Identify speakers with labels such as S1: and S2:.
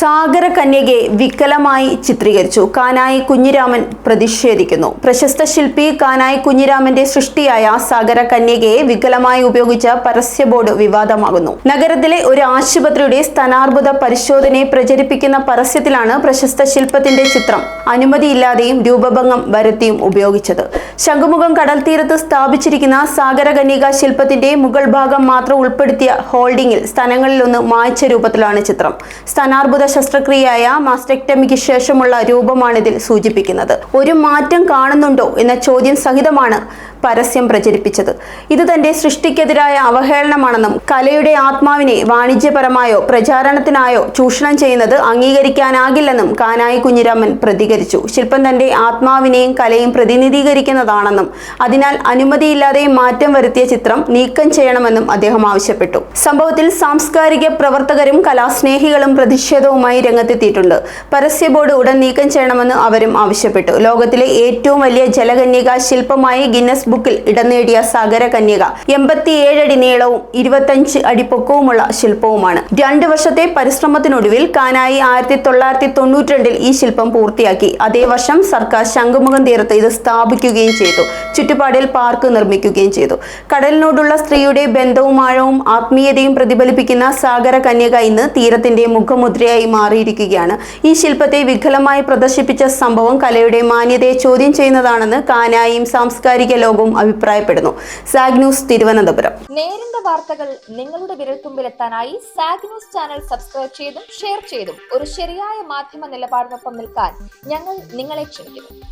S1: സാഗര കന്യകയെ വികലമായി ചിത്രീകരിച്ചു. കാനായി കുഞ്ഞിരാമൻ പ്രതിഷേധിക്കുന്നു. പ്രശസ്ത ശില്പി കാനായി കുഞ്ഞിരാമന്റെ സൃഷ്ടിയായ സാഗര കന്യകയെ വികലമായി ഉപയോഗിച്ച പരസ്യ ബോർഡ് വിവാദമാകുന്നു. നഗരത്തിലെ ഒരു ആശുപത്രിയുടെ സ്ഥാനാർബുദ പരിശോധനയെ പ്രചരിപ്പിക്കുന്ന പരസ്യത്തിലാണ് പ്രശസ്ത ശില്പത്തിന്റെ ചിത്രം അനുമതിയില്ലാതെയും രൂപഭംഗം വരുത്തിയും ഉപയോഗിച്ചത്. ശംഖുമുഖം കടൽ തീരത്ത് സ്ഥാപിച്ചിരിക്കുന്ന സാഗര കന്യക ശില്പത്തിന്റെ മുകൾ ഭാഗം മാത്രം ഉൾപ്പെടുത്തിയ ഹോൾഡിംഗിൽ സ്ഥാനങ്ങളിലൊന്ന് മായ്ച്ച രൂപത്തിലാണ് ചിത്രം. സ്ഥാനാർബുദ ശസ്ത്രക്രിയയായ മാസ്റ്റെക്ടമിക്ക് ശേഷമുള്ള രൂപമാണിതിൽ സൂചിപ്പിക്കുന്നത്. ഒരു മാറ്റം കാണുന്നുണ്ടോ എന്ന ചോദ്യം സഹിതമാണ് പരസ്യം പ്രചരിപ്പിച്ചത്. ഇത് തന്റെ സൃഷ്ടിക്കെതിരായ അവഹേളനമാണെന്നും കലയുടെ ആത്മാവിനെ വാണിജ്യപരമായോ പ്രചാരണത്തിനായോ ചൂഷണം ചെയ്യുന്നത് അംഗീകരിക്കാനാകില്ലെന്നും കാനായി കുഞ്ഞിരാമൻ പ്രതികരിച്ചു. ശില്പം തന്റെ ആത്മാവിനെയും കലയും പ്രതിനിധീകരിക്കുന്നതാണെന്നും അതിനാൽ അനുമതിയില്ലാതെ മാറ്റം വരുത്തിയ ചിത്രം നീക്കം ചെയ്യണമെന്നും അദ്ദേഹം ആവശ്യപ്പെട്ടു. സംഭവത്തിൽ സാംസ്കാരിക പ്രവർത്തകരും കലാസ്നേഹികളും പ്രതിഷേധവുമായി രംഗത്തെത്തിയിട്ടുണ്ട്. പരസ്യ ബോർഡ് ഉടൻ നീക്കം ചെയ്യണമെന്ന് അവരും ആവശ്യപ്പെട്ടു. ലോകത്തിലെ ഏറ്റവും വലിയ ജലകന്യക ശില്പമായി ഗിന്നസ് ബുക്കിൽ ഇടം നേടിയ സാഗര കന്യക 87 അടി നീളവും 25 അടി പൊക്കവുമുള്ള ശില്പവുമാണ്. 2 വർഷത്തെ പരിശ്രമത്തിനൊടുവിൽ കാനായി 1992 ഈ ശില്പം പൂർത്തിയാക്കി. അതേ വർഷം സർക്കാർ ശംഖുമുഖം തീരത്ത് ഇത് സ്ഥാപിക്കുകയും ചെയ്തു. ചുറ്റുപാടിൽ പാർക്ക് നിർമ്മിക്കുകയും ചെയ്തു. കടലിനോടുള്ള സ്ത്രീയുടെ ബന്ധവും ആഴവും ആത്മീയതയും പ്രതിഫലിപ്പിക്കുന്ന സാഗര കന്യക ഇന്ന് തീരത്തിന്റെ മുഖമുദ്രയായി മാറിയിരിക്കുകയാണ്. ഈ ശില്പത്തെ വികലമായി പ്രദർശിപ്പിച്ച സംഭവം കലയുടെ മാന്യതയെ ചോദ്യം ചെയ്യുന്നതാണെന്ന് കാനായും സാംസ്കാരിക ലോകവും അഭിപ്രായപ്പെടുന്നു. Zag news, Thiruvananthapuram.
S2: നേരിന്റെ വാർത്തകൾ നിങ്ങളുടെ വിരൽത്തുമ്പിലെത്താനായി സാഗ് ന്യൂസ് ചാനൽ സബ്സ്ക്രൈബ് ചെയ്തും ഷെയർ ചെയ്തും ഒരു ശരിയായ മാധ്യമ നിലപാടിനൊപ്പം നിൽക്കാൻ ഞങ്ങൾ നിങ്ങളെ ക്ഷണിക്കുന്നു.